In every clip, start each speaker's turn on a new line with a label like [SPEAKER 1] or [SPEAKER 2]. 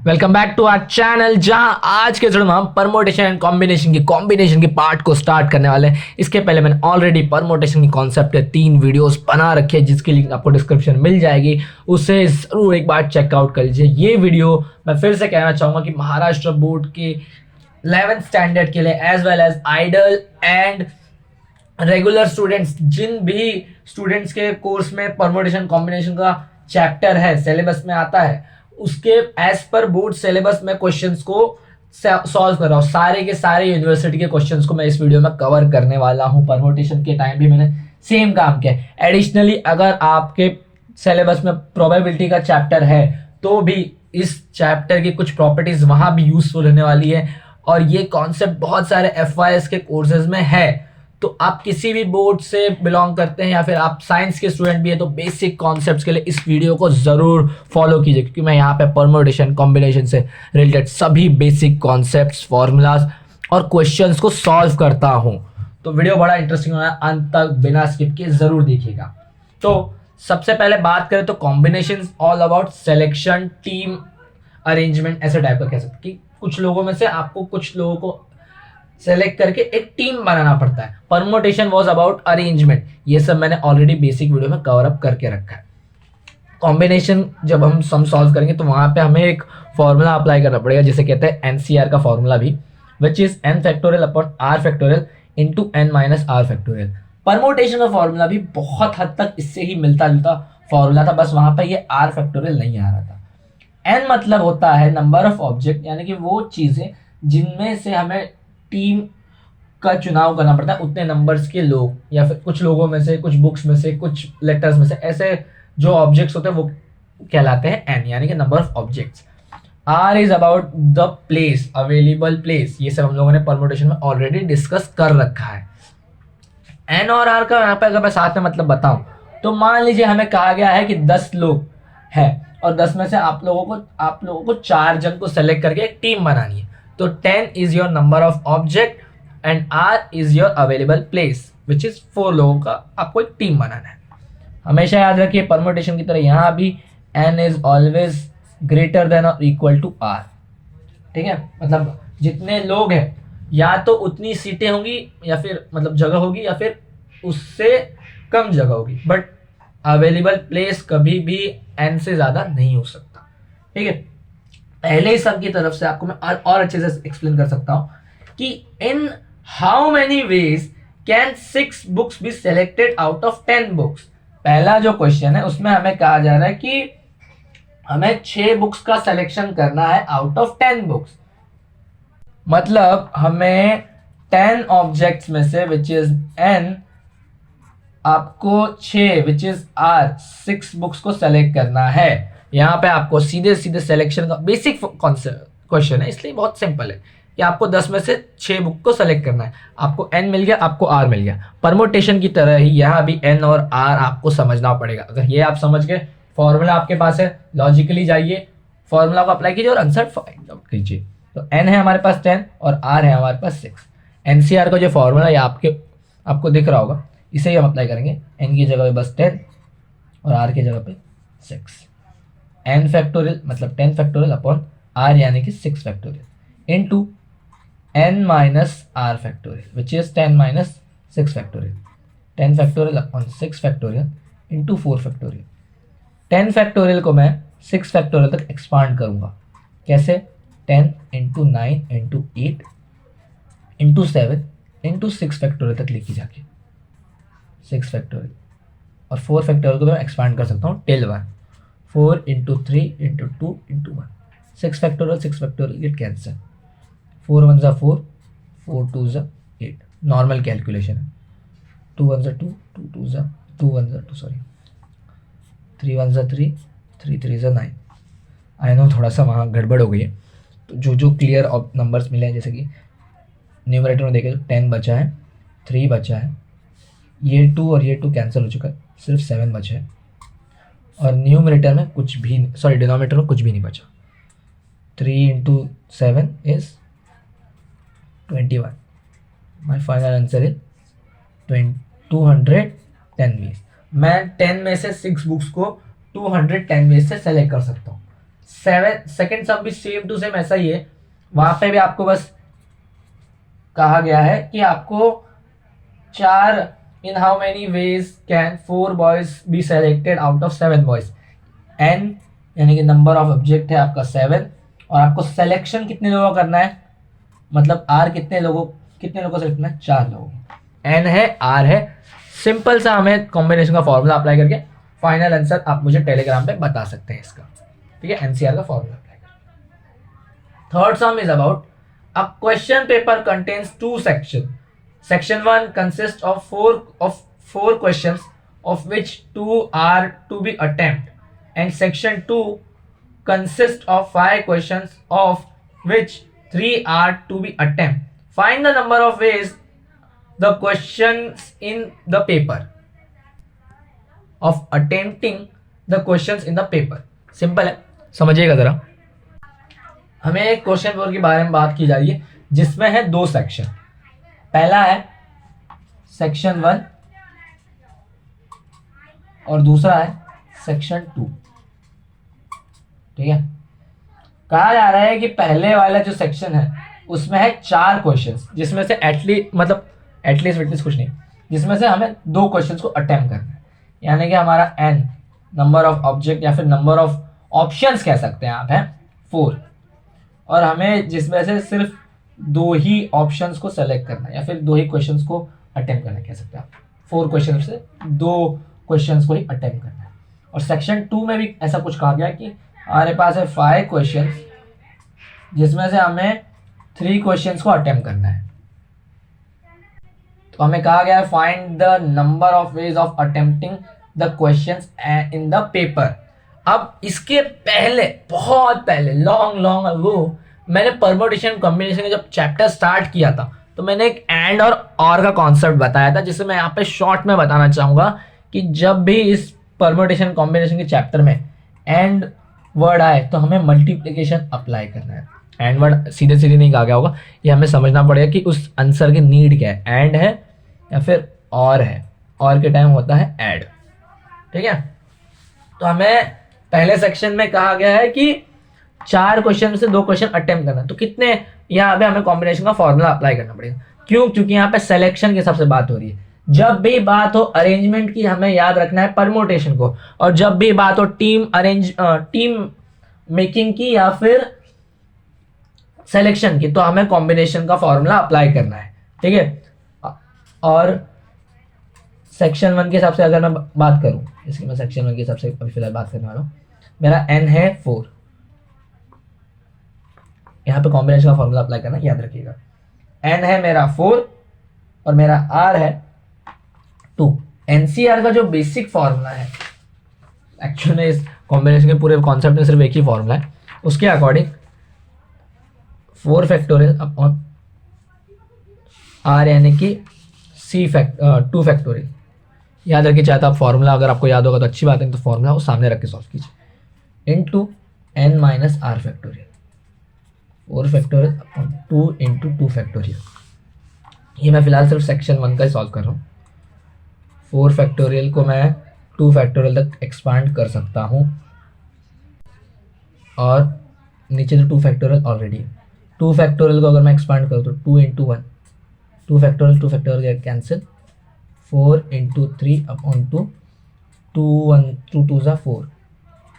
[SPEAKER 1] Welcome back to our channel, जहां आज के वीडियो में हम परमोटेशन एंड कॉम्बिनेशन के पार्ट को स्टार्ट करने वाले हैं। इसके पहले मैंने ऑलरेडी परमोटेशन की कॉन्सेप्ट के 3 वीडियोस बना रखे हैं, जिसकी लिंक आपको डिस्क्रिप्शन में मिल जाएगी। उसे जरूर एक बार चेकआउट कर लीजिए। ये वीडियो मैं फिर से कहना चाहूँगा कि महाराष्ट्र बोर्ड के 11th स्टैंडर्ड के लिए as well as ideal and regular students, जिन भी स्टूडेंट्स के कोर्स में परमोटेशन कॉम्बिनेशन का चैप्टर है, सिलेबस में आता है, उसके एज पर बोर्ड सिलेबस में क्वेश्चंस को सॉल्व कर रहा हूँ। सारे के सारे यूनिवर्सिटी के क्वेश्चंस को मैं इस वीडियो में कवर करने वाला हूँ। परमोटेशन के टाइम भी मैंने सेम काम किया है। एडिशनली अगर आपके सिलेबस में प्रोबेबिलिटी का चैप्टर है तो भी इस चैप्टर की कुछ प्रॉपर्टीज वहां भी यूजफुल होने वाली है। और ये कॉन्सेप्ट बहुत सारे FYS के कोर्सेज में है, तो आप किसी भी बोर्ड से बिलोंग करते हैं या फिर आप साइंस के स्टूडेंट भी है तो बेसिक कॉन्सेप्ट्स के लिए इस वीडियो को ज़रूर फॉलो कीजिए, क्योंकि मैं यहाँ पे परमोटेशन कॉम्बिनेशन से रिलेटेड सभी बेसिक कॉन्सेप्ट्स, फॉर्मूलाज और क्वेश्चंस को सॉल्व करता हूँ। तो वीडियो बड़ा इंटरेस्टिंग होना है, अंत तक बिना स्किप किए ज़रूर देखिएगा। तो सबसे पहले बात करें तो combination all about selection, team arrangement, ऐसे टाइप का कह सकते कि कुछ लोगों में से आपको कुछ लोगों को सेलेक्ट करके एक टीम बनाना पड़ता है। Permutation was about arrangement. ये सब मैंने ऑलरेडी बेसिक वीडियो में कवर अप करके रखा है। कॉम्बिनेशन जब हम सम सॉल्व करेंगे तो वहां पे हमें एक फॉर्मूला अप्लाई करना पड़ेगा, जिसे कहते हैं NCR का फॉर्मूला भी, विच is n factorial upon r factorial into n minus r factorial. Permutation का फॉर्मूला भी बहुत हद तक इससे ही मिलता जुलता फॉर्मूला था, बस वहां पर ये r फैक्टोरियल नहीं आ रहा था। n मतलब होता है नंबर ऑफ ऑब्जेक्ट, यानी कि वो चीजें जिनमें से हमें टीम का चुनाव करना पड़ता है, उतने नंबर्स के लोग, या फिर कुछ लोगों में से, कुछ बुक्स में से, कुछ लेटर्स में से, ऐसे जो ऑब्जेक्ट्स होते हैं वो कहलाते हैं n, यानी कि number of objects. r is about the place, available place. ये सब हम लोगों ने परमोटेशन में ऑलरेडी डिस्कस कर रखा है। n और r का यहाँ पे अगर मैं साथ में मतलब बताऊं तो मान लीजिए हमें कहा गया है कि 10 लोग हैं और 10 में से आप लोगों को 4 जन को सेलेक्ट करके एक टीम बनानी है। तो 10 is your number of object and R is your available place, which is 4 लोगों का आपको एक टीम बनाना है। हमेशा याद रखिए परमोटेशन की तरह यहाँ भी n is always greater than और इक्वल टू R। ठीक है, मतलब जितने लोग हैं या तो उतनी सीटें होंगी या फिर मतलब जगह होगी, या फिर उससे कम जगह होगी, बट अवेलेबल प्लेस कभी भी n से ज्यादा नहीं हो सकता। ठीक है, पहले ही सब की तरफ से आपको मैं और अच्छे से एक्सप्लेन कर सकता हूं कि इन how many ways can 6 books be selected out of 10 books. पहला जो क्वेश्चन है उसमें हमें कहा जा रहा है कि हमें 6 बुक्स का सिलेक्शन करना है आउट ऑफ 10 बुक्स। मतलब हमें 10 ऑब्जेक्ट्स में से विच इज n, आपको 6 विच इज r 6 बुक्स को सेलेक्ट करना है। यहाँ पे आपको सीधे सीधे सिलेक्शन का बेसिक क्वेश्चन है, इसलिए बहुत सिंपल है कि आपको 10 में से 6 बुक को सेलेक्ट करना है। आपको n मिल गया, आपको r मिल गया। परमोटेशन की तरह ही यहाँ भी n और r आपको समझना पड़ेगा। अगर ये आप समझ गए, फॉर्मूला आपके पास है, लॉजिकली जाइए, फॉर्मूला को अप्लाई कीजिए और आंसर फाइंड आउट कीजिए। तो n है हमारे पास 10 और r है हमारे पास 6। NCR का जो फॉर्मूला है आपको दिख रहा होगा, इसे ही हम अप्लाई करेंगे। n की जगह पे बस 10 और r की जगह पे 6। n फैक्टोरियल मतलब 10 फैक्टोरियल अपॉन r यानी कि 6 factorial into n minus r factorial which is 10 minus 6 factorial. 10 factorial upon 6 factorial into 4 factorial. 10 factorial को मैं 6 फैक्टोरियल तक एक्सपांड करूंगा। कैसे? 10 into 9 into 8 into 7 into 6 factorial तक लेके जाके 6 फैक्टोरियल, और 4 फैक्टोरियल को मैं एक्सपांड कर सकता हूँ till 1। 4 into 3 into 2 into 1। 6 factorial gate cancer. 4 1 ज़ा 4, 4 2 ज़ा 8। नॉर्मल कैलकुलेशन है। 2 1 ज़ा 2, 2 2 ज़ा 2 1 ज़ा 2 सॉरी 3 1 ज़ा 3, 3 3 ज़ा 9। आई नो थोड़ा सा वहाँ गड़बड़ हो गई है। तो जो क्लियर नंबर्स मिले हैं, जैसे कि न्यूमरेटर में देखें तो 10 बचा है, 3 बचा है, ये 2 और ये 2 कैंसिल हो चुका है, सिर्फ 7 बचा है, और न्यूमरेटर में कुछ भी, सॉरी डिनोमिनेटर में कुछ भी नहीं बचा। 3 into 7 is 21। My final answer is 210 ways. मैं 10 में से 6 बुक्स को 210 वेज से सेलेक्ट कर सकता हूँ। सेकंड सम भी सेम टू सेम ऐसा ही है, वहां पे भी आपको बस कहा गया है कि आपको चार, in how many ways can 4 boys be selected out of 7 boys. N यानी कि नंबर ऑफ ऑब्जेक्ट है आपका 7, और आपको सिलेक्शन कितने लोगों का करना है, मतलब आर कितने लोगों को सिलेक्ट करना है, 4 लोगों। एन है, आर है, सिंपल सा हमें कॉम्बिनेशन का फॉर्मूला अप्लाई करके फाइनल आंसर आप मुझे टेलीग्राम पे बता सकते हैं इसका, ठीक है, एनसीआर का फॉर्मूला अप्लाई करके। Third some is about a question paper contains 2 section. Section 1 consists of four questions, of which 2 are to be attempted, and section 2 consists of 5 questions, of which 3 are to be attempted. Find the number of ways the questions in the paper of attempting the questions in the paper. Simple है, समझिएगा जरा। हमें एक question paper के बारे में बात की जा रही है जिसमें है 2 सेक्शन। पहला है सेक्शन 1 और दूसरा है सेक्शन 2, ठीक है। कहा जा रहा है कि पहले वाला जो सेक्शन है उसमें है 4 क्वेश्चंस, जिसमें से एटलीस्ट कुछ नहीं, जिसमें से हमें 2 क्वेश्चंस को अटेम्प्ट करना है, यानी कि हमारा n नंबर ऑफ ऑब्जेक्ट या फिर नंबर ऑफ ऑप्शंस कह सकते हैं आप, है 4, और हमें जिसमें से सिर्फ 2 ही ऑप्शंस को सेलेक्ट करना है या फिर 2 ही क्वेश्चंस को अटेम्प्ट करना कह सकते हैं आप। 4 क्वेश्चन से 2 क्वेश्चंस को ही अटेम्प्ट करना है। और सेक्शन 2 में भी ऐसा कुछ कहा गया कि हमारे पास है 5 क्वेश्चंस, जिसमें से हमें 3 क्वेश्चंस को अटेम्प्ट करना है। तो हमें कहा गया है find the number of ways of attempting the questions in the paper. अब इसके पहले, बहुत पहले, लॉन्ग अगो, मैंने परम्यूटेशन कॉम्बिनेशन का जब चैप्टर स्टार्ट किया था तो मैंने एक एंड और का कॉन्सेप्ट बताया था, जिसे मैं यहाँ पे शॉर्ट में बताना चाहूँगा कि जब भी इस परम्यूटेशन कॉम्बिनेशन के चैप्टर में एंड वर्ड आए तो हमें मल्टीप्लिकेशन अप्लाई करना है। एंड वर्ड सीधे नहीं कहा गया होगा, ये हमें समझना पड़ेगा कि उस आंसर की नीड क्या है, एंड है या फिर और है, और के टाइम होता है ऐड, ठीक है। तो हमें पहले सेक्शन में कहा गया है कि 4 क्वेश्चन में से 2 क्वेश्चन अटेम्प्ट करना, तो कितने, यहाँ पे हमें कॉम्बिनेशन का फॉर्मूला अप्लाई करना पड़ेगा। क्यों? क्योंकि यहाँ पे सिलेक्शन के हिसाब से बात हो रही है। जब भी बात हो अरेंजमेंट की, हमें याद रखना है परम्यूटेशन को, और जब भी बात हो टीम मेकिंग की या फिर सिलेक्शन की, तो हमें कॉम्बिनेशन का फॉर्मूला अप्लाई करना है, ठीक है। और सेक्शन 1 के हिसाब से अगर मैं बात करूं, इसकी मैं सेक्शन 1 के हिसाब से अभी फिलहाल बात करने वाला हूं। मेरा n है 4, यहाँ पे कॉम्बिनेशन का फॉर्मूला अप्लाई करना याद रखिएगा। n है मेरा 4 और मेरा r है 2। एनसीआर का जो बेसिक फॉर्मूला है, एक्चुअली में इस कॉम्बिनेशन के पूरे कॉन्सेप्ट में सिर्फ एक ही फॉर्मूला है, उसके अकॉर्डिंग 4 फैक्टोरियल अपॉन r यानी कि 2 फैक्टोरियल। याद रखिए, चाहे तो आप फॉर्मूला अगर आपको याद होगा तो अच्छी बात है, तो फॉर्मूला वो सामने रख के सॉल्व कीजिए। Into n minus r factorial, 4 factorial upon 2 into 2 factorial. ये मैं फिलहाल सिर्फ सेक्शन 1 का ही सॉल्व कर रहा हूँ। 4 फैक्टोरियल को मैं 2 फैक्टोरियल तक एक्सपांड कर सकता हूँ, और नीचे तो 2 फैक्टोरियल ऑलरेडी है। 2 फैक्टोरियल को अगर मैं एक्सपांड करूँ तो 2 into 1, 2 factorial get cancel, 4 into 3 upon 2, 2 2 ज़ा 4,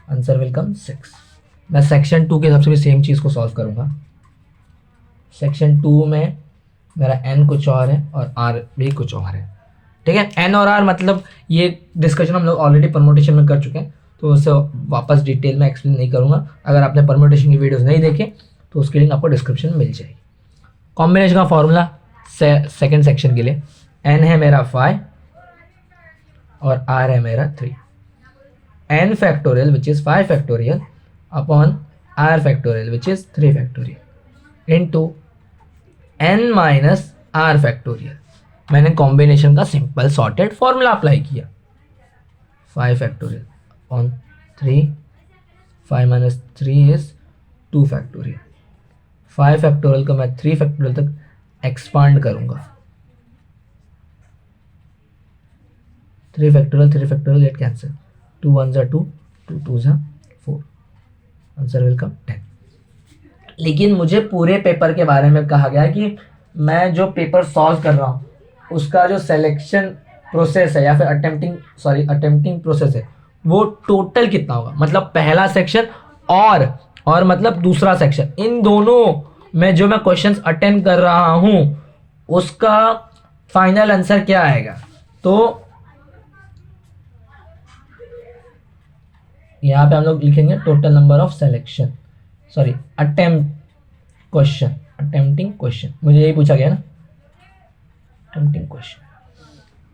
[SPEAKER 1] आंसर विल कम 6। मैं सेक्शन 2 के हिसाब से भी सेम चीज़ को सॉल्व करूँगा। सेक्शन 2 में मेरा n कुछ और है और r भी कुछ और है, ठीक है। n और r मतलब ये डिस्कशन हम लोग ऑलरेडी परम्यूटेशन में कर चुके हैं, तो उसे वापस डिटेल में एक्सप्लेन नहीं करूँगा। अगर आपने परम्यूटेशन की वीडियोस नहीं देखे तो उसकी लिंक आपको डिस्क्रिप्शन में मिल जाएगी। कॉम्बिनेशन का फॉर्मूला सेकेंड सेक्शन के लिए, n है मेरा 5 और r है मेरा 3। n factorial which is 5 factorial upon r factorial which is 3 factorial into n minus r factorial. मैंने कॉम्बिनेशन का सिंपल सॉर्टेड फॉर्मूला अप्लाई किया। 5 factorial upon 3, 5 minus 3 is 2 factorial. 5 factorial को मैं 3 फैक्टोरियल तक एक्सपांड करूंगा। 3 फैक्टोरियल गेट कैंसिल, 2 1 ज़ा 2, 2 2 ज़ा 4, answer will कम 10। लेकिन मुझे पूरे पेपर के बारे में कहा गया कि मैं जो पेपर सॉल्व कर रहा हूँ उसका जो सिलेक्शन प्रोसेस है या फिर अटेम्प्टिंग प्रोसेस है वो टोटल कितना होगा, मतलब पहला सेक्शन और मतलब दूसरा सेक्शन, इन दोनों में जो मैं क्वेश्चंस अटेंड कर रहा हूँ उसका फाइनल आंसर क्या आएगा। तो यहाँ पे हम लोग लिखेंगे total number of selection, sorry attempting question, मुझे यही पूछा गया ना, अटेम्प्टिंग क्वेश्चन।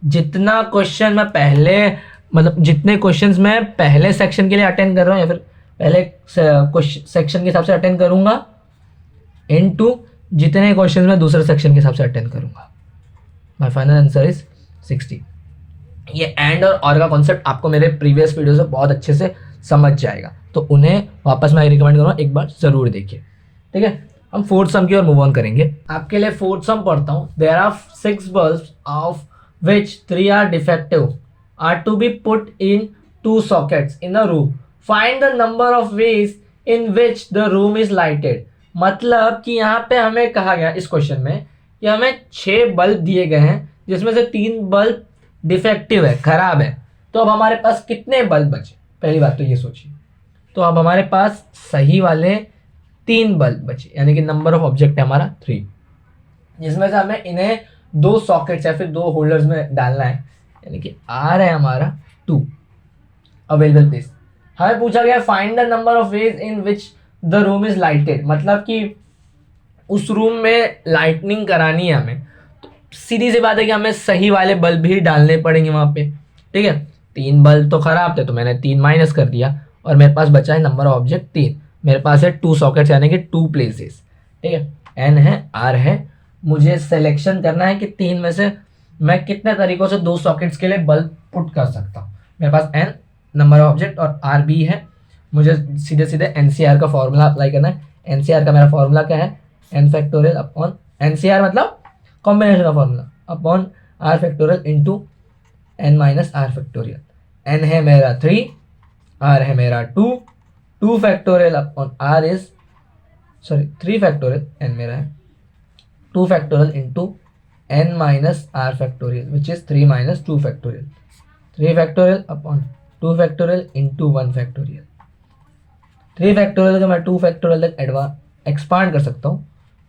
[SPEAKER 1] जितना क्वेश्चन मैं पहले, मतलब जितने क्वेश्चंस मैं पहले सेक्शन के लिए अटेंड कर रहा हूँ या फिर पहले सेक्शन के हिसाब से अटेंड करूंगा, इनटू जितने क्वेश्चंस मैं दूसरे सेक्शन के हिसाब से अटेंड करूंगा। My final answer is 60। ये एंड और का कॉन्सेप्ट आपको मेरे प्रीवियस वीडियो से बहुत अच्छे से समझ जाएगा, तो उन्हें वापस मैं रिकमेंड करूँगा एक बार जरूर देखिए। ठीक है, हम फोर्थ सम की ओर मूव ऑन करेंगे। आपके लिए फोर्थ सम पढ़ता हूँ। There are 6 bulbs of which 3 are defective are to be put in 2 sockets in a room. Find the number of ways in which the room is lighted. मतलब कि यहाँ पे हमें कहा गया इस क्वेश्चन में कि हमें 6 बल्ब दिए गए हैं जिसमें से 3 बल्ब डिफेक्टिव है, खराब है। तो अब हमारे पास कितने बल्ब बचे, पहली बात तो ये सोचिए। तो अब हमारे पास सही वाले 3 बल्ब बचे, यानी कि नंबर ऑफ ऑब्जेक्ट है हमारा 3, जिसमें से हमें इन्हें 2 सॉकेट्स या फिर 2 होल्डर्स में डालना है, यानी कि आर है हमारा 2 अवेलेबल प्लेस। हमें पूछा गया find the number of ways in which the room is lighted, मतलब कि उस रूम में लाइटनिंग करानी है हमें। तो सीधी सी बात है कि हमें सही वाले बल्ब ही डालने पड़ेंगे वहां पे। ठीक है, 3 बल्ब तो खराब थे तो मैंने 3 माइनस कर दिया और मेरे पास बचा है नंबर ऑफ ऑब्जेक्ट 3। मेरे पास है 2 सॉकेट्स यानी कि 2 प्लेसेस। ठीक है, एन है, आर है, मुझे सिलेक्शन करना है कि 3 में से मैं कितने तरीकों से 2 सॉकेट्स के लिए बल्ब पुट कर सकता हूँ। मेरे पास एन नंबर ऑफ ऑब्जेक्ट और आर बी है। मुझे सीधे सीधे एनसीआर का फॉर्मूला अप्लाई करना है। एनसीआर का मेरा फॉर्मूला क्या है, एन फैक्टोरियल अपॉन एनसीआर मतलब कॉम्बिनेशन का formula upon R factorial into N minus R factorial. N है मेरा 3, आर है मेरा 2, 2 factorial upon R is 3 factorial, N मेरा है 2 factorial into n minus R factorial which is 3 minus 2 factorial, 3 factorial upon 2 factorial into 1 factorial. 3 factorial को मैं 2 factorial तक expand कर सकता हूँ,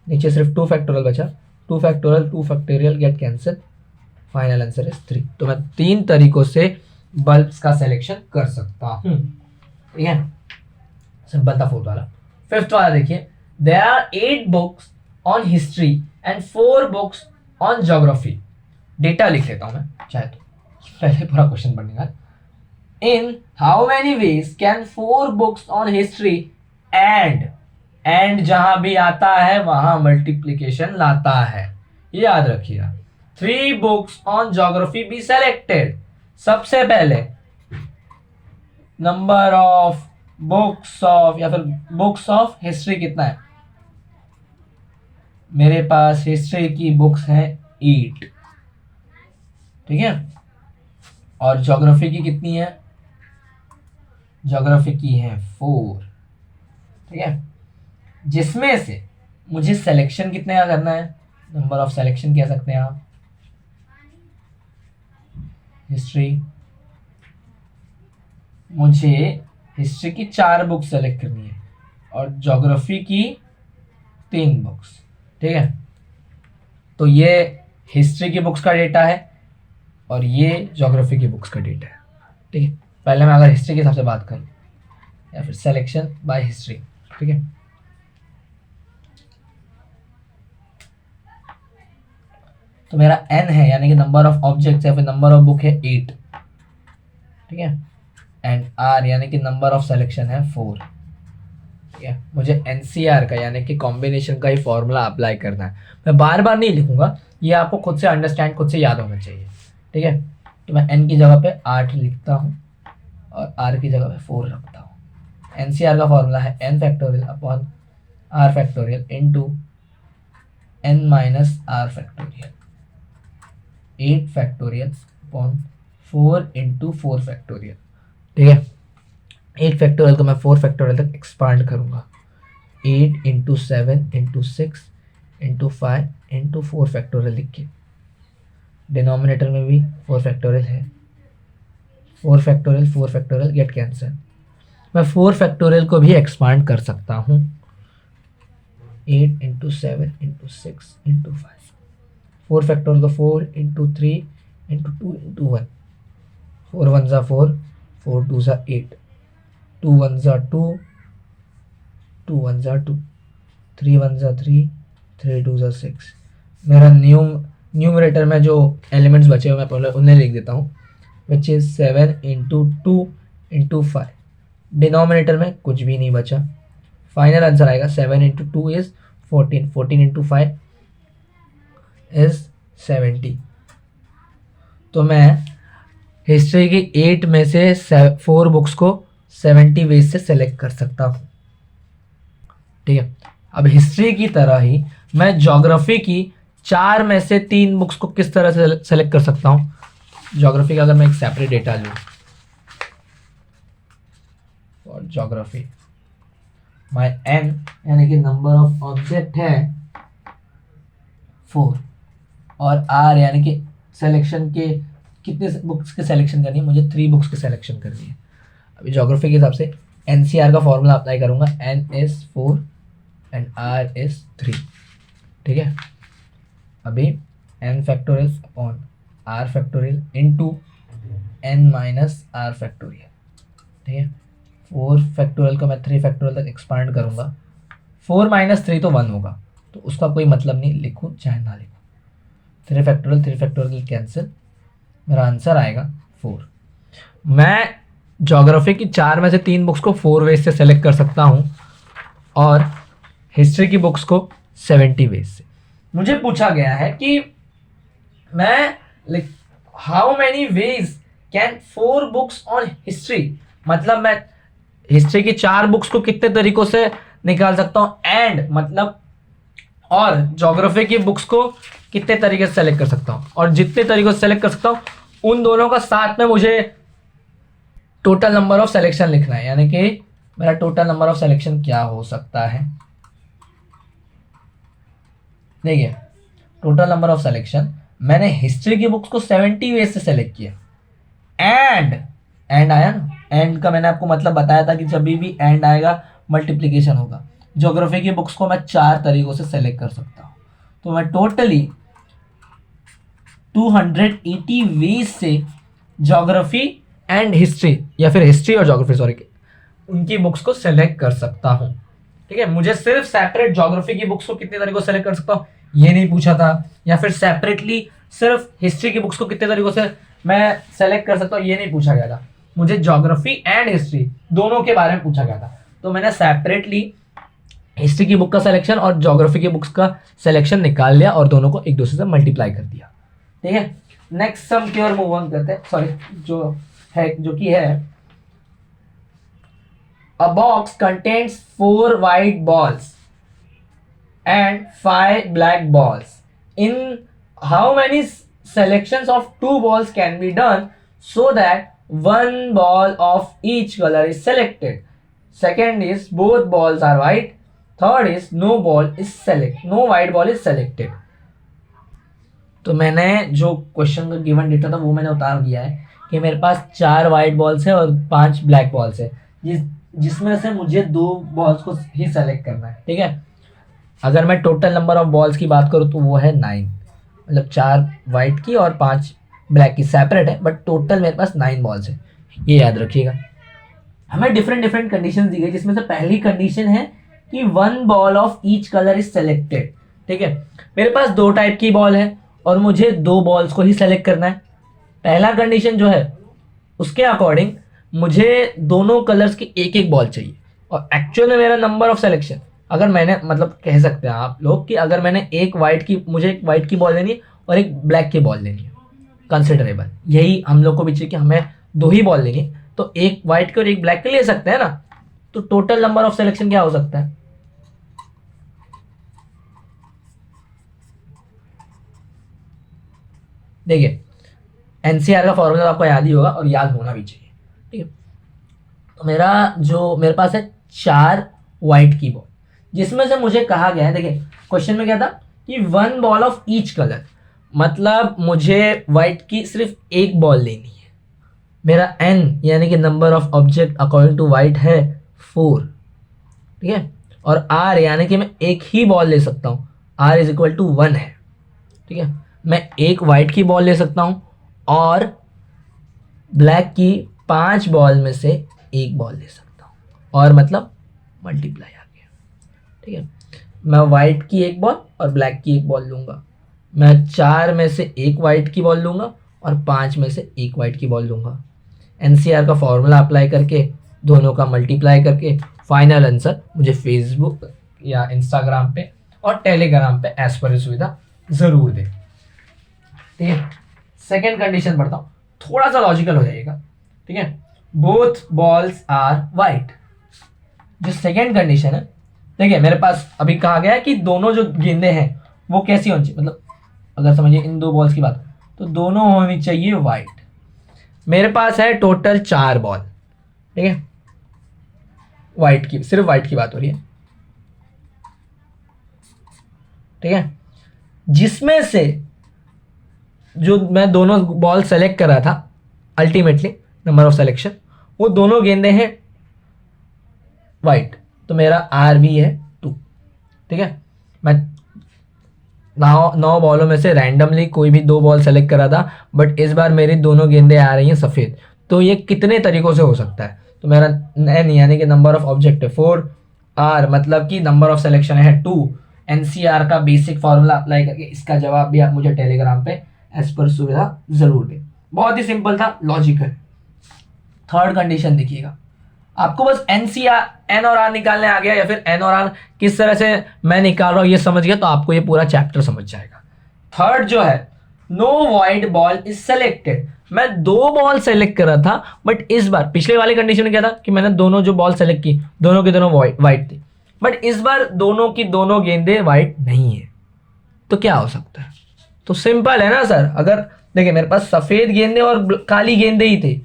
[SPEAKER 1] नीचे सिर्फ 2 फैक्टोरियल बचा, 2 factorial get cancel, final answer is 3। तो मैं 3 तरीकों से बल्ब्स का सिलेक्शन कर सकता हूँ। ठीक है, सिंपल था फोर्थ वाला। फिफ्थ वाला देखिए, there are 8 books on history and 4 books on geography. Data लिख लेता हूं मैं चाहे तो, पहले पूरा क्वेश्चन पढ़ने। इन how many ways can 4 books on history and जहां भी आता है वहां मल्टीप्लीकेशन लाता है, ये याद रखिएगा। 3 books on geography be selected. सबसे पहले नंबर ऑफ बुक्स ऑफ या फिर बुक्स ऑफ हिस्ट्री कितना है, मेरे पास हिस्ट्री की बुक्स हैं 8। ठीक है, और ज्योग्राफी की कितनी है, ज्योग्राफी की है 4। ठीक है, जिसमें से मुझे सिलेक्शन कितने का करना है, नंबर ऑफ सिलेक्शन कह सकते हैं आप। हिस्ट्री, मुझे हिस्ट्री की 4 बुक सेलेक्ट करनी है और ज्योग्राफी की 3 बुक्स। ठीक है, तो ये हिस्ट्री की बुक्स का डेटा है और ये ज्योग्राफी की बुक्स का डेटा है। ठीक है, पहले मैं अगर हिस्ट्री के हिसाब से बात करूं या फिर सिलेक्शन बाय हिस्ट्री। ठीक है, तो मेरा एन है यानी कि नंबर ऑफ ऑब्जेक्ट्स या फिर नंबर ऑफ बुक है 8। ठीक है, एंड आर यानी कि नंबर ऑफ सिलेक्शन है 4। ठीक है, मुझे एनसीआर का यानी कि कॉम्बिनेशन का ही फॉर्मूला अप्लाई करना है। मैं बार बार नहीं लिखूंगा, ये आपको खुद से अंडरस्टैंड, खुद से याद होना चाहिए। ठीक है, तो मैं एन की जगह पे 8 लिखता हूँ और आर की जगह पे 4 रखता हूँ। एनसीआर का फॉर्मूला है N factorial upon R factorial into N minus R factorial, 8 factorial upon 4 into 4 factorial. ठीक है, 8 फैक्टोरियल को मैं 4 फैक्टोरियल तक एक्सपांड करूँगा। 8 into 7 into 6 into 5 into 4 factorial लिख के, डिनोमिनेटर में भी 4 फैक्टोरियल है। 4 फैक्टोरियल गेट कैंसिल। मैं 4 फैक्टोरियल को भी एक्सपांड कर सकता हूँ। 8 इंटू 7 इंटू 6 इंटू 5, 4 फैक्टोरियल को 4 इंटू 3 इंटू 2 इंटू 1, 4 1 ज़ा 4, 4 2 ज़ा 8, 2 1 ज़ा 2, 2 1 ज़ा 2, 3 1 ज़ा 3, 3 2 ज़ा 6। मेरा न्यूमरेटर में जो एलिमेंट्स बचे हुए मैं पहले उन्हें लिख देता हूँ, which is 7 into 2 into 5। Denominator में कुछ भी नहीं बचा। फाइनल आंसर आएगा 7 इंटू 2 इज़ 14, 14 इंटू 5 इज़ 70। तो मैं हिस्ट्री की 8 में से 4 बुक्स को 70 वेज से सेलेक्ट कर सकता हूँ। ठीक है, अब हिस्ट्री की तरह ही मैं ज्योग्राफी की 4 में से 3 बुक्स को किस तरह से सेलेक्ट कर सकता हूँ। ज्योग्राफी का अगर मैं एक सेपरेट डेटा लूँ और ज्योग्राफी, माई एन यानी कि नंबर ऑफ ऑब्जेक्ट है 4, और आर यानी कि सिलेक्शन के कितने बुक्स के सिलेक्शन करनी है, मुझे 3 बुक्स की सिलेक्शन करनी है। अभी ज्योग्राफी के हिसाब से एनसीआर का फॉर्मूला अप्लाई करूँगा, N is 4 and R is 3। ठीक है, अभी N factorial upon R factorial into N minus R factorial. ठीक है, 4 फैक्टोरियल को मैं 3 फैक्टोरियल तक एक्सपांड करूँगा। 4 माइनस 3 तो 1 होगा, तो उसका कोई मतलब नहीं, लिखूँ चाहे ना लिखूँ। 3 फैक्टोरियल कैंसिल, मेरा आंसर आएगा 4। मैं ज्योग्राफी की 4 में से 3 बुक्स को 4 वेज से सेलेक्ट कर सकता हूँ और हिस्ट्री की बुक्स को 70 वेज से। मुझे पूछा गया है कि मैं how many ways can 4 books on history, मतलब मैं हिस्ट्री की 4 बुक्स को कितने तरीकों से निकाल सकता हूँ, एंड मतलब और ज्योग्राफी की बुक्स को कितने तरीके से सेलेक्ट कर सकता हूँ, और जितने तरीकों से सेलेक्ट कर सकता हूँ उन दोनों का साथ में मुझे टोटल नंबर ऑफ सिलेक्शन लिखना है, यानी कि मेरा टोटल नंबर ऑफ सिलेक्शन क्या हो सकता है। देखिए, टोटल नंबर ऑफ सिलेक्शन मैंने हिस्ट्री की बुक्स को 70 वेज से सेलेक्ट किया, एंड आया ना, एंड का मैंने आपको मतलब बताया था कि जब भी एंड आएगा मल्टीप्लिकेशन होगा। ज्योग्राफी की बुक्स को मैं 4 तरीकों से सेलेक्ट कर सकता हूँ, तो मैं टोटली 280 वेज से ज्योग्राफी एंड हिस्ट्री, या फिर हिस्ट्री और ज्योग्राफी सॉरी, उनकी बुक्स को सेलेक्ट कर सकता हूँ। ठीक है, मुझे सिर्फ सेपरेट ज्योग्राफी की बुक्स को कितने तरीकों से सेलेक्ट कर सकता हूँ ये नहीं पूछा था, या फिर सेपरेटली सिर्फ हिस्ट्री की बुक्स को कितने तरीकों से मैं सेलेक्ट कर सकता हूँ ये नहीं पूछा गया था। मुझे ज्योग्राफी एंड हिस्ट्री दोनों के बारे में पूछा गया था, तो मैंने सेपरेटली हिस्ट्री की बुक का सिलेक्शन और ज्योग्राफी की बुक्स का सिलेक्शन निकाल लिया और दोनों को एक दूसरे से मल्टीप्लाई कर दिया। ठीक है, नेक्स्ट सम की ओर मूव ऑन करते हैं, सॉरी जो कि है a box contains 4 white balls and 5 black balls. In how many selections of 2 balls can be done so that 1 ball of each color is selected? Second is both balls are white. Third is no white ball is selected. तो मैंने जो question का given data था वो मैंने उतार दिया है कि मेरे पास 4 वाइट बॉल्स है और 5 ब्लैक बॉल्स है, जिसमें से मुझे 2 बॉल्स को ही सेलेक्ट करना है। ठीक है, अगर मैं टोटल नंबर ऑफ बॉल्स की बात करूँ तो वो है 9, मतलब 4 वाइट की और 5 ब्लैक की सेपरेट है, बट टोटल मेरे पास 9 बॉल्स है, ये याद रखिएगा। हमें डिफरेंट कंडीशन दी गई, जिसमें से पहली कंडीशन है कि 1 ball of each colour is selected. ठीक है, मेरे पास 2 टाइप की बॉल है और मुझे 2 बॉल्स को ही सेलेक्ट करना है। पहला कंडीशन जो है उसके अकॉर्डिंग मुझे दोनों कलर्स की एक एक बॉल चाहिए, और एक्चुअल में मेरा नंबर ऑफ सिलेक्शन, अगर मैंने मतलब कह सकते हैं आप लोग कि अगर मैंने मुझे एक वाइट की बॉल लेनी है और एक ब्लैक की बॉल लेनी है, कंसिडरेबल यही हम लोग को भी चाहिए कि हमें 2 ही बॉल लेनी है, तो एक वाइट की और एक ब्लैक की ले सकते हैं ना, तो टोटल नंबर ऑफ सिलेक्शन क्या हो सकता है? देखिए, एनसीआर का फॉर्मूला आपको याद ही होगा और याद होना भी चाहिए। ठीक है, तो मेरे पास है 4 वाइट की बॉल, जिसमें से मुझे कहा गया है, देखिए क्वेश्चन में क्या था कि 1 बॉल ऑफ ईच कलर, मतलब मुझे वाइट की सिर्फ एक बॉल लेनी है। मेरा एन यानी कि number of object according to white है 4, ठीक है। और आर यानी कि मैं एक ही बॉल ले सकता हूँ, आर इज इक्वल टू 1 है, ठीक है। मैं एक वाइट की बॉल ले सकता हूँ और ब्लैक की 5 बॉल में से एक बॉल ले सकता हूँ, और मतलब मल्टीप्लाई आ गया, ठीक है। मैं वाइट की एक बॉल और ब्लैक की एक बॉल लूँगा, मैं 4 में से एक वाइट की बॉल लूँगा और 5 में से एक वाइट की बॉल लूँगा। एनसीआर का फॉर्मूला अप्लाई करके, दोनों का मल्टीप्लाई करके फाइनल आंसर मुझे फेसबुक या इंस्टाग्राम पे और टेलीग्राम पे एज पर सुविधा ज़रूर दे, ठीक है। सेकेंड कंडीशन पढ़ता हूँ, थोड़ा सा लॉजिकल हो जाएगा, ठीक है। Both balls are white. जो सेकेंड कंडीशन है, देखिए मेरे पास अभी कहा गया है कि दोनों जो गेंदें हैं वो कैसी होनी चाहिए, मतलब अगर समझिए इन 2 बॉल्स की बात तो दोनों होनी चाहिए वाइट। मेरे पास है टोटल 4 बॉल, ठीक है, वाइट की, सिर्फ वाइट की बात हो रही है, ठीक है। जिसमें से जो मैं दोनों बॉल सेलेक्ट कर रहा था, अल्टीमेटली नंबर ऑफ सेलेक्शन, वो दोनों गेंदे हैं वाइट, तो मेरा आर भी है 2, ठीक है। मैं 9 बॉलों में से रैंडमली कोई भी 2 बॉल सेलेक्ट करा था, बट इस बार मेरी दोनों गेंदें आ रही हैं सफ़ेद। तो ये कितने तरीक़ों से हो सकता है, तो मेरा एन यानी कि नंबर ऑफ ऑब्जेक्ट है 4, आर मतलब कि नंबर ऑफ सिलेक्शन है 2, एनसीआर का बेसिक फार्मूला अप्लाई करके इसका जवाब भी आप मुझे टेलीग्राम पे एज पर सुविधा ज़रूर दें। बहुत ही सिंपल था, लॉजिकल। थर्ड कंडीशन देखिएगा, आपको बस एन और आर निकालने आ गया, या फिर एन और आर किस तरह से मैं निकाल रहा हूँ ये समझ गया, तो आपको ये पूरा चैप्टर समझ जाएगा। थर्ड जो है, no white ball is selected. मैं 2 बॉल सेलेक्ट कर रहा था, बट इस बार पिछले वाले कंडीशन में क्या था कि मैंने दोनों जो बॉल सेलेक्ट की दोनों की दोनों वाइट थी, बट इस बार दोनों की दोनों गेंदें वाइट नहीं है। तो क्या हो सकता है, तो सिंपल है ना सर। अगर देखिए मेरे पास सफ़ेद गेंदे और काली गेंदे ही थे,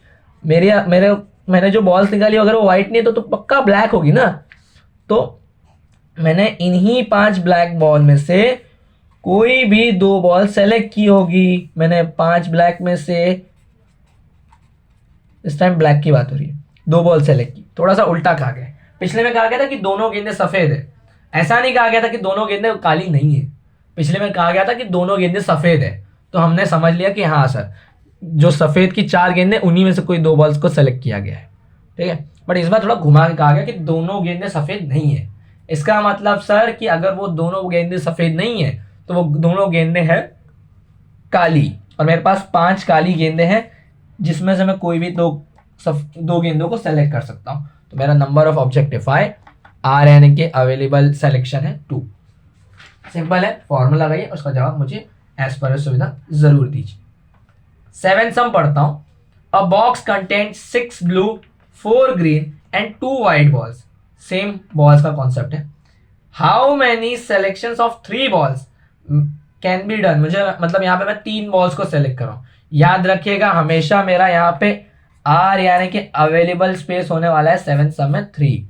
[SPEAKER 1] मैंने जो बॉल्स निकाली अगर वो वाइट नहीं है तो पक्का ब्लैक होगी ना। तो मैंने इन्हीं 5 ब्लैक बॉल में से कोई भी 2 बॉल सेलेक्ट की होगी। मैंने 5 ब्लैक में से, इस टाइम ब्लैक की बात हो रही है, 2 बॉल सेलेक्ट की। थोड़ा सा उल्टा कहा गया है, पिछले में कहा गया था कि दोनों गेंदें सफ़ेद है, ऐसा नहीं कहा गया था कि दोनों गेंदें काली नहीं है। पिछले में कहा गया था कि दोनों गेंदें सफ़ेद है, तो हमने समझ लिया कि हाँ सर, जो सफ़ेद की 4 गेंदें उन्हीं में से कोई 2 बॉल्स को सेलेक्ट किया गया है, ठीक है। बट इस बार थोड़ा घुमा के कहा गया कि दोनों गेंदें सफ़ेद नहीं है। इसका मतलब सर कि अगर वो दोनों गेंदें सफ़ेद नहीं है तो वो दोनों गेंदें हैं काली, और मेरे पास 5 काली गेंदें हैं जिसमें से मैं कोई भी 2 गेंदों को सेलेक्ट कर सकता हूँ। तो मेरा नंबर ऑफ ऑब्जेक्ट है 5, आर यानी कि अवेलेबल सेलेक्शन है 2। सिंपल है, फॉर्मूला लगाइए, उसका जवाब मुझे एज पर सुविधा जरूर दीजिए। 7 सम पढ़ता हूँ। अ box content 6 blue 4 green and 2 white balls. Same balls का कॉन्सेप्ट है। How many selections of 3 balls can be done. मुझे मतलब यहाँ पे मैं 3 बॉल्स को सेलेक्ट कर रहा हूँ। याद रखिएगा हमेशा मेरा यहाँ पे आर यानी कि अवेलेबल स्पेस होने वाला है 7 सम में 3,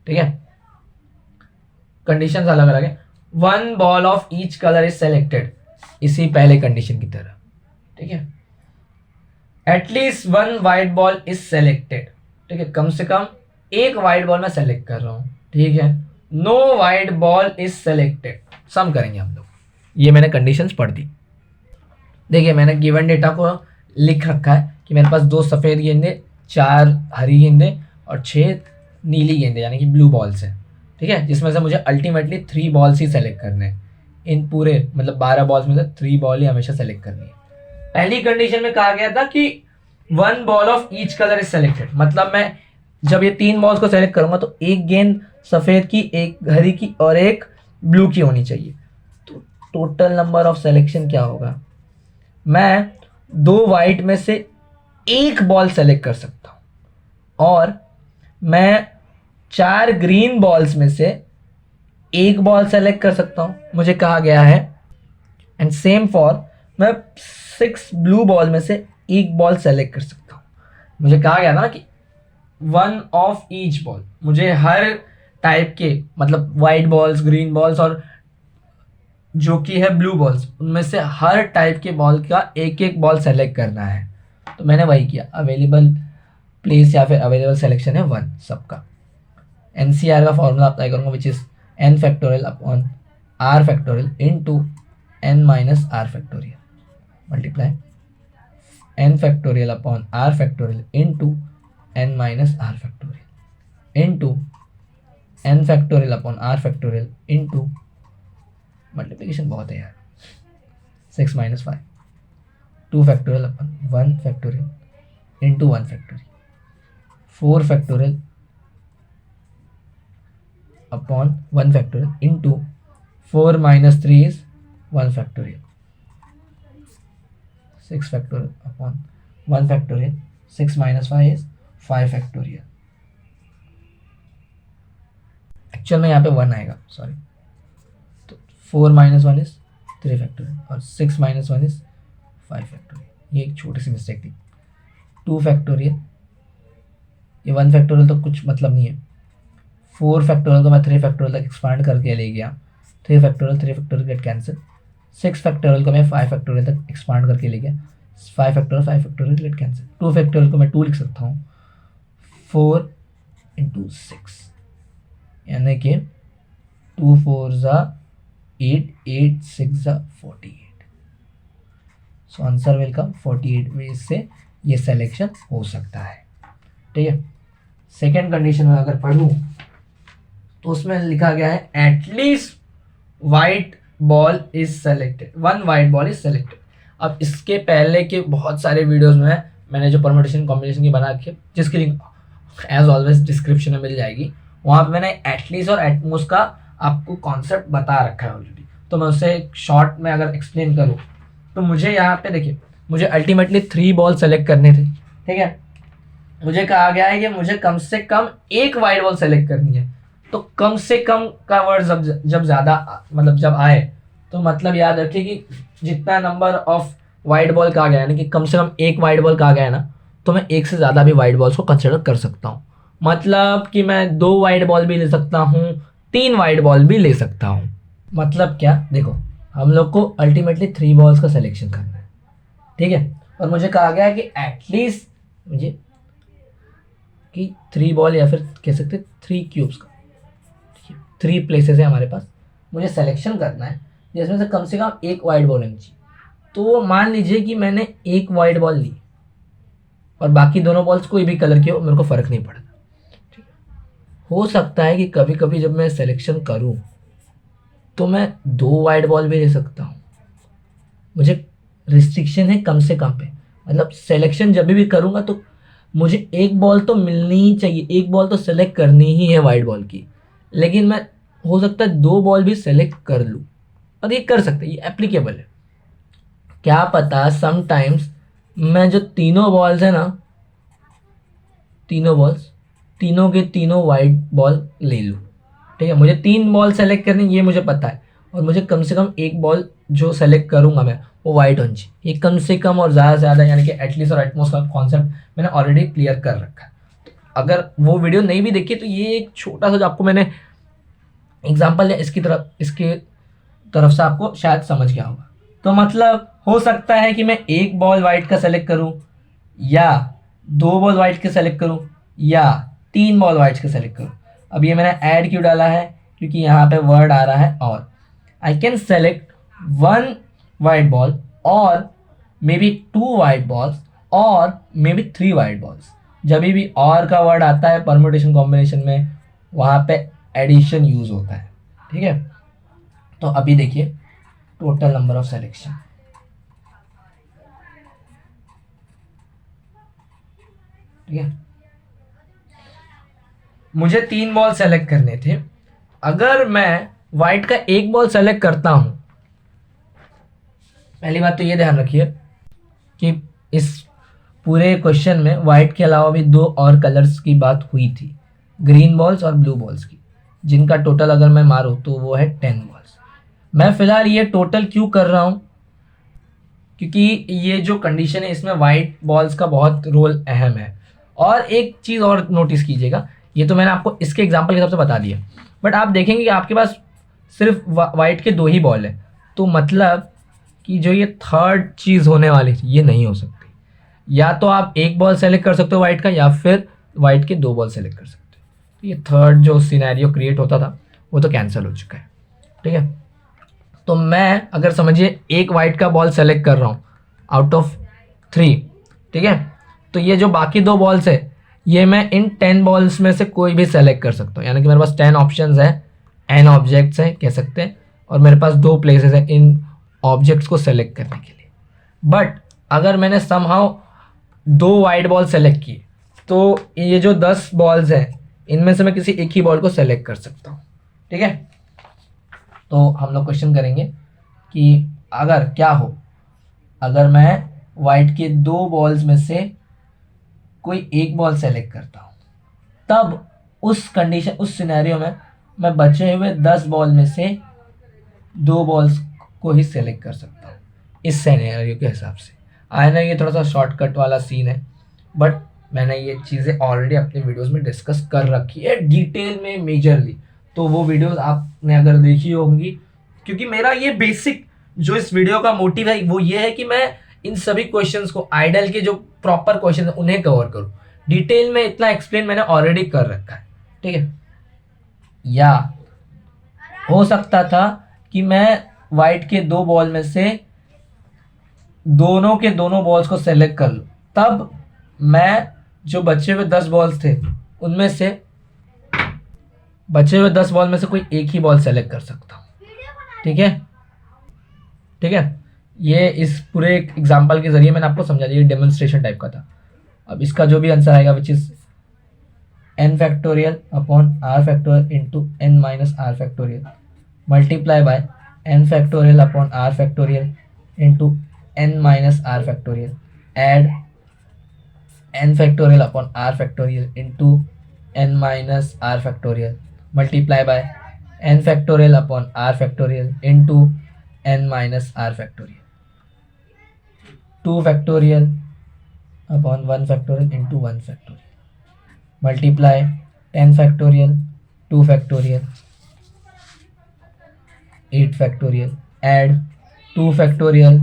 [SPEAKER 1] ठीक है। कंडीशंस अलग अलग है। 1 ball of each colour is selected, इसी पहले कंडीशन की तरह, ठीक है। At least 1 white ball is selected, ठीक है, कम से कम एक वाइट बॉल मैं सेलेक्ट कर रहा हूँ, ठीक है। No white ball is selected, sum करेंगे हम लोग। ये मैंने कंडीशंस पढ़ दी। देखिए मैंने गिवन डेटा को लिख रखा है कि मेरे पास 2 सफ़ेद गेंदे, 4 हरी गेंदे और 6 नीली गेंदे यानी कि ब्लू बॉल्स हैं, ठीक है, जिसमें से मुझे अल्टीमेटली 3 बॉल्स ही सेलेक्ट करने हैं। इन पूरे मतलब 12 बॉल्स में से 3 बॉल ही हमेशा सेलेक्ट करनी है। पहली कंडीशन में कहा गया था कि 1 ball of each colour is selected, मतलब मैं जब ये 3 बॉल्स को सेलेक्ट करूंगा तो एक गेंद सफ़ेद की, एक हरी की और एक ब्लू की होनी चाहिए। तो टोटल नंबर ऑफ सेलेक्शन क्या होगा, मैं 2 वाइट में से एक बॉल सेलेक्ट कर सकता हूँ और मैं 4 ग्रीन बॉल्स में से एक बॉल सेलेक्ट कर सकता हूँ, मुझे कहा गया है। एंड सेम फॉर मैं 6 ब्लू बॉल में से एक बॉल सेलेक्ट कर सकता हूँ। मुझे कहा गया था ना कि वन ऑफ ईच बॉल, मुझे हर टाइप के मतलब वाइट बॉल्स, ग्रीन बॉल्स और जो कि है ब्लू बॉल्स, उनमें से हर टाइप के बॉल का एक एक बॉल सेलेक्ट करना है। तो मैंने वही किया, अवेलेबल प्लेस या फिर अवेलेबल सेलेक्शन है 1 सबका। NCR का फॉर्मूला अप्लाई करूँगा which is n factorial upon r factorial into n minus r factorial multiply n factorial upon r factorial into n minus r factorial into n factorial upon r factorial into multiplication बहुत है यार 6 minus 5 2 factorial upon 1 factorial into 1 factorial 4 factorial upon 1 factorial into 4 minus 3 is 1 factorial 6 factorial upon 1 factorial 6 minus 5 is 5 factorial. Actual में यहाँ पे 1 आएगा, sorry, तो 4 minus 1 is 3 factorial और 6 minus 1 is 5 factorial. ये एक छोटी सी मिस्टेक थी। 2 फैक्टोरियल, ये 1 फैक्टोरियल तो कुछ मतलब नहीं है। 4 फैक्टोरियल को मैं 3 फैक्टोरियल तक एक्सपांड करके ले गया, 3 फैक्टोरियल गेट कैंसिल। 6 फैक्टोरियल को मैं 5 फैक्टोरियल तक एक्सपांड करके ले गया, 5 फैक्टोरियल गेट कैंसिल। 2 फैक्टोरियल को मैं 2 लिख सकता हूँ, 4 इंटू 6 यानी कि 2 4 ज़ा 8, 8 6 ज़ा 48। So answer will come 48 ways से ये सिलेक्शन हो सकता है। ठीक है, सेकेंड कंडीशन में अगर पढ़ूँ तो उसमें लिखा गया है at least white ball is selected, 1 white ball is selected. अब इसके पहले के बहुत सारे वीडियोस में मैंने जो परम्यूटेशन कॉम्बिनेशन की बना के, जिसकी लिंक एज ऑलवेज डिस्क्रिप्शन में मिल जाएगी, वहाँ पे मैंने एटलीस्ट और एटमोस्ट का आपको कॉन्सेप्ट बता रखा है ऑलरेडी। तो मैं उससे शॉर्ट में अगर एक्सप्लेन करूँ तो मुझे यहाँ पे देखिए, मुझे अल्टीमेटली 3 बॉल सेलेक्ट करने थे। ठीक है, मुझे कहा गया है कि मुझे कम से कम 1 वाइट बॉल सेलेक्ट करनी है। तो कम से कम का वर्ड जब ज़्यादा मतलब जब आए तो मतलब याद रखिए कि जितना नंबर ऑफ वाइट बॉल कहा गया है, यानी कि कम से कम 1 वाइट बॉल कहा गया है ना, तो मैं 1 से ज़्यादा भी वाइट बॉल्स को कंसिडर कर सकता हूँ। मतलब कि मैं 2 वाइट बॉल भी ले सकता हूँ, 3 वाइट बॉल भी ले सकता हूँ। मतलब क्या, देखो हम लोग को अल्टीमेटली 3 बॉल्स का सिलेक्शन करना है। ठीक है, और मुझे कहा गया है कि एटलीस्ट मुझे कि 3 बॉल या फिर कह सकते 3 क्यूब्स का, 3 प्लेसेस है हमारे पास, मुझे सिलेक्शन करना है जिसमें से कम 1 वाइट बॉल होनी चाहिए। तो मान लीजिए कि मैंने 1 वाइट बॉल ली और बाकी दोनों बॉल्स कोई भी कलर की हो, मेरे को फ़र्क नहीं पड़ता। ठीक है, हो सकता है कि कभी कभी जब मैं सिलेक्शन करूं तो मैं 2 वाइट बॉल भी ले सकता हूं। मुझे रिस्ट्रिक्शन है कम से कम पे, मतलब सिलेक्शन जब भी करूंगा तो मुझे 1 बॉल तो मिलनी ही चाहिए, 1 बॉल तो सेलेक्ट करनी ही है वाइट बॉल की। लेकिन मैं हो सकता है 2 बॉल भी सेलेक्ट कर लूँ, और ये कर सकते हैं, ये एप्लीकेबल है। क्या पता समटाइम्स मैं जो तीनों बॉल्स है ना, तीनों बॉल्स, तीनों के तीनों वाइट बॉल ले लूँ। ठीक है, मुझे 3 बॉल सेलेक्ट करनी, ये मुझे पता है, और मुझे कम से कम 1 बॉल जो सेलेक्ट करूँगा मैं वो वाइट होनी चाहिए। ये कम से कम और ज़्यादा से ज़्यादा यानी कि एटलीस्ट और एटमोस्ट का कॉन्सेप्ट मैंने ऑलरेडी क्लियर कर रखा है। तो अगर वो वीडियो नहीं भी देखी तो ये एक छोटा सा जो आपको मैंने एग्जाम्पल है इसकी तरफ से आपको शायद समझ गया होगा। तो मतलब हो सकता है कि मैं 1 बॉल वाइट का सेलेक्ट करूं, या 2 बॉल वाइट का सेलेक्ट करूं, या 3 बॉल वाइट का सेलेक्ट करूं। अब ये मैंने ऐड क्यों डाला है, क्योंकि यहाँ पे वर्ड आ रहा है और। I can select 1 white ball और मे बी 2 वाइट बॉल्स और मे बी 3 वाइट बॉल्स। जब भी और का वर्ड आता है परम्यूटेशन कॉम्बिनेशन में, वहाँ पे एडिशन यूज होता है। ठीक है, तो अभी देखिए टोटल नंबर ऑफ सेलेक्शन। ठीक है, मुझे 3 बॉल सेलेक्ट करने थे। अगर मैं वाइट का 1 बॉल सेलेक्ट करता हूं, पहली बात तो ये ध्यान रखिए कि इस पूरे क्वेश्चन में वाइट के अलावा भी 2 और कलर्स की बात हुई थी, ग्रीन बॉल्स और ब्लू बॉल्स की, जिनका टोटल अगर मैं मारूं तो वो है 10 बॉल्स। मैं फिलहाल ये टोटल क्यों कर रहा हूं, क्योंकि ये जो कंडीशन है इसमें वाइट बॉल्स का बहुत रोल अहम है। और एक चीज़ और नोटिस कीजिएगा, ये तो मैंने आपको इसके एग्जाम्पल के हिसाब से बता दिया, बट आप देखेंगे कि आपके पास सिर्फ वाइट के 2 ही बॉल है, तो मतलब कि जो ये थर्ड चीज़ होने वाली थी ये नहीं हो सकती। या तो आप एक बॉल सेलेक्ट कर सकते हो वाइट का, या फिर वाइट के 2 बॉल सेलेक्ट कर सकते हो। तो ये थर्ड जो सिनेरियो क्रिएट होता था वो तो कैंसिल हो चुका है, ठीक है। तो मैं अगर समझिए एक वाइट का बॉल सेलेक्ट कर रहा हूँ आउट ऑफ 3, ठीक है, तो ये जो बाकी 2 बॉल्स है ये मैं इन 10 बॉल्स में से कोई भी सेलेक्ट कर सकता हूँ, यानी कि मेरे पास 10 ऑप्शंस है, n ऑब्जेक्ट्स हैं कह सकते हैं, और मेरे पास 2 प्लेसेस हैं इन ऑब्जेक्ट्स को सेलेक्ट करने के लिए। बट अगर मैंने समहाउ 2 वाइट बॉल सेलेक्ट किए तो ये जो 10 बॉल्स हैं इनमें से मैं किसी एक ही बॉल को सेलेक्ट कर सकता हूँ, ठीक है। तो हम लोग क्वेश्चन करेंगे कि अगर क्या हो, अगर मैं वाइट के 2 बॉल्स में से कोई एक बॉल सेलेक्ट करता हूँ, तब उस कंडीशन, उस सिनेरियो में मैं बचे हुए 10 बॉल में से 2 बॉल्स को ही सेलेक्ट कर सकता हूँ इस सिनेरियो के हिसाब से। आई नो ये थोड़ा सा शॉर्टकट वाला सीन है, बट मैंने ये चीज़ें ऑलरेडी अपने वीडियोस में डिस्कस कर रखी है डिटेल में, मेजरली। तो वो वीडियोस आपने अगर देखी होंगी, क्योंकि मेरा ये बेसिक जो इस वीडियो का मोटिव है वो ये है कि मैं इन सभी क्वेश्चंस को, आइडल के जो प्रॉपर क्वेश्चन है उन्हें कवर करूँ डिटेल में। इतना एक्सप्लेन मैंने ऑलरेडी कर रखा है, ठीक है। या हो सकता था कि मैं वाइट के 2 बॉल में से दोनों के दोनों बॉल्स को सेलेक्ट कर लूँ, तब मैं जो बचे हुए 10 बॉल्स थे उनमें से बचे हुए 10 बॉल में से कोई एक ही बॉल सेलेक्ट कर सकता हूँ, ठीक है, ठीक है। ये इस पूरे एग्जाम्पल के जरिए मैंने आपको समझा दिया, डेमोन्स्ट्रेशन टाइप का था। अब इसका जो भी आंसर आएगा which is n factorial upon r factorial into n minus r factorial multiply by n factorial upon r factorial into n minus r factorial add n factorial upon r factorial into n minus r factorial multiply by n factorial upon r factorial into n minus r factorial 2 factorial upon 1 factorial into 1 factorial multiply 10 factorial 2 factorial 8 factorial add 2 factorial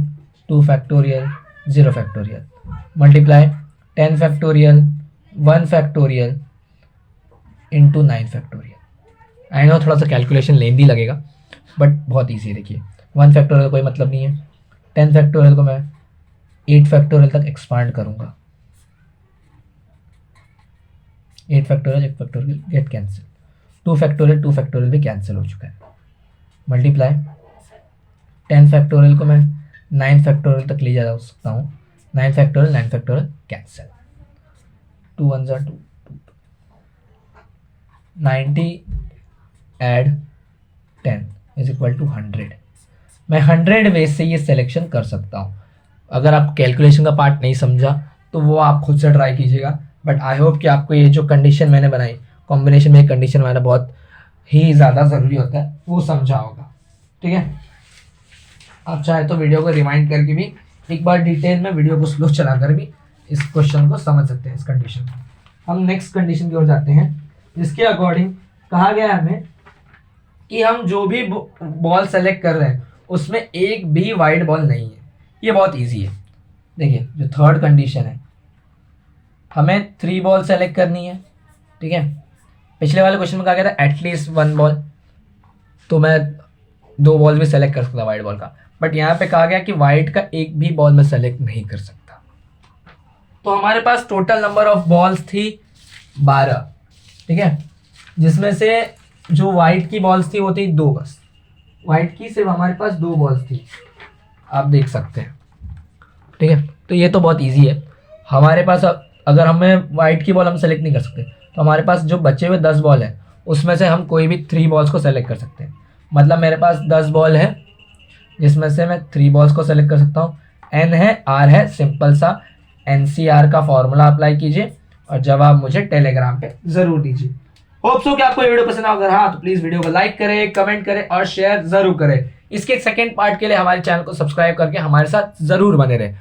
[SPEAKER 1] 2 factorial 0 factorial multiply 10 factorial 1 factorial into 9 factorial. I know थोड़ा सा calculation लेंदी लगेगा, but बहुत easy है। देखिए 1 factorial कोई मतलब नहीं है, 10 फैक्टोरियल को मैं 8 फैक्टोरियल तक एक्सपांड करूँगा, 8 factorial 1 factorial get cancel, 2 factorial भी कैंसिल हो चुका है, मल्टीप्लाई 10 फैक्टोरियल को मैं 9 फैक्टोरियल तक ले जा सकता हूँ, 9 factorial cancel, 2 1 2 90 add 10 is equal to 100। मैं 100 वेज से ये सिलेक्शन कर सकता हूँ। अगर आप कैलकुलेशन का पार्ट नहीं समझा तो वो आप खुद से ट्राई कीजिएगा, बट आई होप कि आपको ये जो कंडीशन मैंने बनाई, कॉम्बिनेशन में कंडीशन बनाना बहुत ही ज़्यादा ज़रूरी होता है, वो समझा होगा, ठीक है। आप चाहे तो वीडियो को रिमाइंड करके भी एक बार डिटेल में वीडियो को स्लो चलाकर भी इस क्वेश्चन को समझ सकते हैं, इस कंडीशन को। हम नेक्स्ट कंडीशन की ओर जाते हैं, जिसके अकॉर्डिंग कहा गया है हमें कि हम जो भी बॉल सेलेक्ट कर रहे हैं उसमें एक भी वाइट बॉल नहीं है। ये बहुत इजी है। देखिए जो थर्ड कंडीशन है, हमें 3 बॉल सेलेक्ट करनी है, ठीक है। पिछले वाले क्वेश्चन में कहा गया था एटलीस्ट 1 बॉल, तो मैं 2 बॉल भी सेलेक्ट कर सकता वाइट बॉल का, बट यहाँ पे कहा गया कि वाइट का एक भी बॉल मैं सेलेक्ट नहीं कर सकता। तो हमारे पास टोटल नंबर ऑफ बॉल्स थी 12, ठीक है, जिसमें से जो वाइट की बॉल्स थी वो थी 2 बस। वाइट की सिर्फ हमारे पास 2 बॉल्स थी, आप देख सकते हैं, ठीक है। तो ये तो बहुत इजी है। हमारे पास अगर हमें वाइट की बॉल हम सेलेक्ट नहीं कर सकते, तो हमारे पास जो बचे हुए 10 बॉल हैं उसमें से हम कोई भी 3 बॉल्स को सेलेक्ट कर सकते हैं। मतलब मेरे पास 10 बॉल है जिसमें से मैं 3 बॉल्स को सेलेक्ट कर सकता हूँ। एन है, आर है, सिंपल सा NCR का फॉर्मूला अप्लाई कीजिए और जवाब मुझे टेलीग्राम पे ज़रूर दीजिए। होप सो कि आपको ये वीडियो पसंद आया। अगर हाँ तो प्लीज़ वीडियो को लाइक करें, कमेंट करें और शेयर ज़रूर करें। इसके सेकंड पार्ट के लिए हमारे चैनल को सब्सक्राइब करके हमारे साथ ज़रूर बने रहें।